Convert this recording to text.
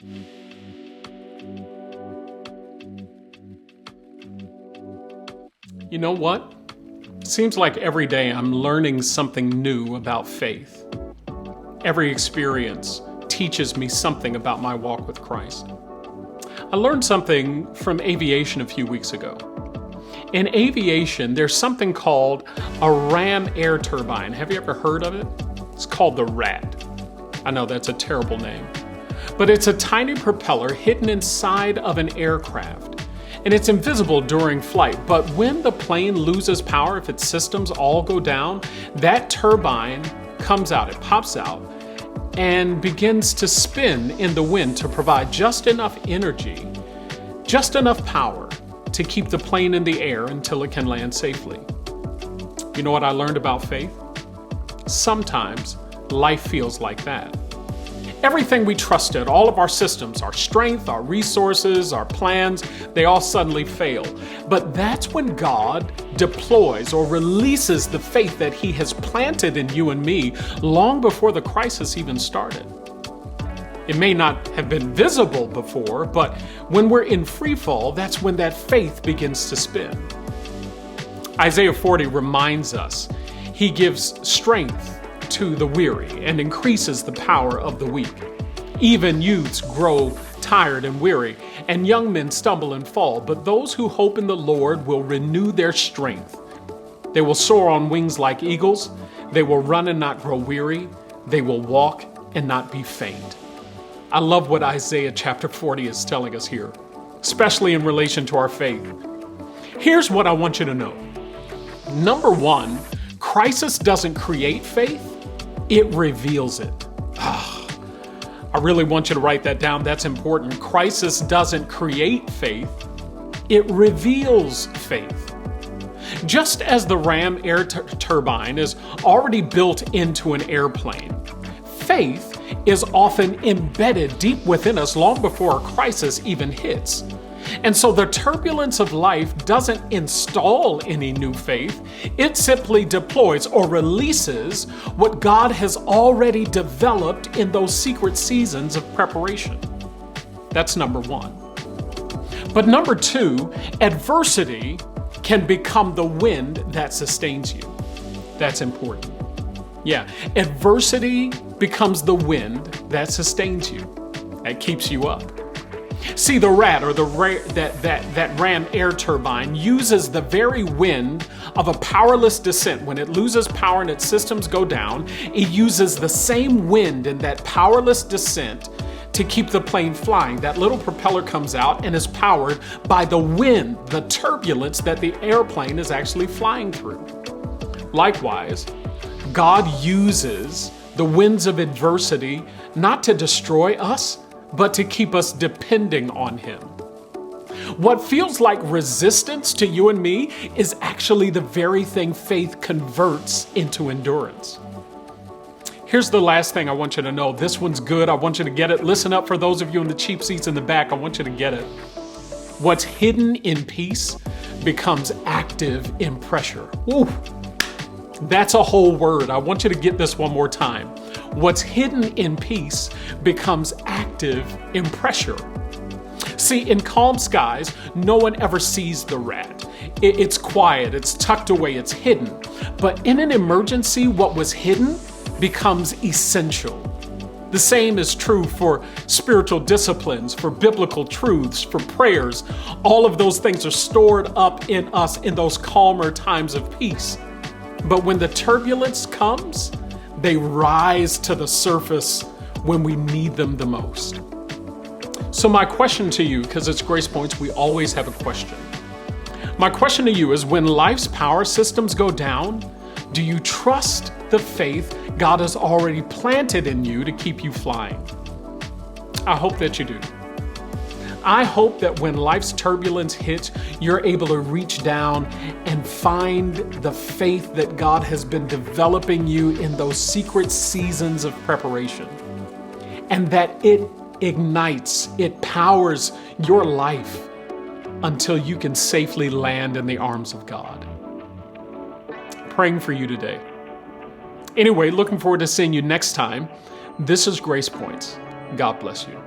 You know what? Seems like every day I'm learning something new about faith. Every experience teaches me something about my walk with Christ. I learned something from aviation a few weeks ago. In aviation, there's something called a ram air turbine. Have you ever heard of it? It's called the RAT. I know that's a terrible name. But it's a tiny propeller hidden inside of an aircraft. And it's invisible during flight, but when the plane loses power, if its systems all go down, that turbine comes out, it pops out, and begins to spin in the wind to provide just enough energy, just enough power to keep the plane in the air until it can land safely. You know what I learned about faith? Sometimes life feels like that. Everything we trusted, all of our systems, our strength, our resources, our plans, they all suddenly fail. But that's when God deploys or releases the faith that He has planted in you and me long before the crisis even started. It may not have been visible before, but when we're in free fall, that's when that faith begins to spin. Isaiah 40 reminds us, He gives strength to the weary and increases the power of the weak. Even youths grow tired and weary, and young men stumble and fall, but those who hope in the Lord will renew their strength. They will soar on wings like eagles. They will run and not grow weary. They will walk and not be faint. I love what Isaiah chapter 40 is telling us here, especially in relation to our faith. Here's what I want you to know. Number one, crisis doesn't create faith. It reveals it. I really want you to write that down. That's important. Crisis doesn't create faith. It reveals faith. Just as the ram air turbine is already built into an airplane, faith is often embedded deep within us long before a crisis even hits. And so the turbulence of life doesn't install any new faith. It simply deploys or releases what God has already developed in those secret seasons of preparation. That's number one. But number two, adversity can become the wind that sustains you. That's important. Yeah, adversity becomes the wind that sustains you, that keeps you up. See, the RAT, or that ram air turbine, uses the very wind of a powerless descent. When it loses power and its systems go down, it uses the same wind in that powerless descent to keep the plane flying. That little propeller comes out and is powered by the wind, the turbulence that the airplane is actually flying through. Likewise, God uses the winds of adversity not to destroy us, but to keep us depending on Him. What feels like resistance to you and me is actually the very thing faith converts into endurance. Here's the last thing I want you to know. This one's good. I want you to get it. Listen up for those of you in the cheap seats in the back. I want you to get it. What's hidden in peace becomes active in pressure. Ooh, that's a whole word. I want you to get this one more time. What's hidden in peace becomes active in pressure. See, in calm skies, no one ever sees the rat. It's quiet, it's tucked away, it's hidden. But in an emergency, what was hidden becomes essential. The same is true for spiritual disciplines, for biblical truths, for prayers. All of those things are stored up in us in those calmer times of peace. But when the turbulence comes, they rise to the surface when we need them the most. So my question to you, because it's Grace Points, we always have a question. My question to you is, when life's power systems go down, do you trust the faith God has already planted in you to keep you flying? I hope that you do. I hope that when life's turbulence hits, you're able to reach down and find the faith that God has been developing you in those secret seasons of preparation. And that it ignites, it powers your life until you can safely land in the arms of God. Praying for you today. Anyway, looking forward to seeing you next time. This is Grace Points. God bless you.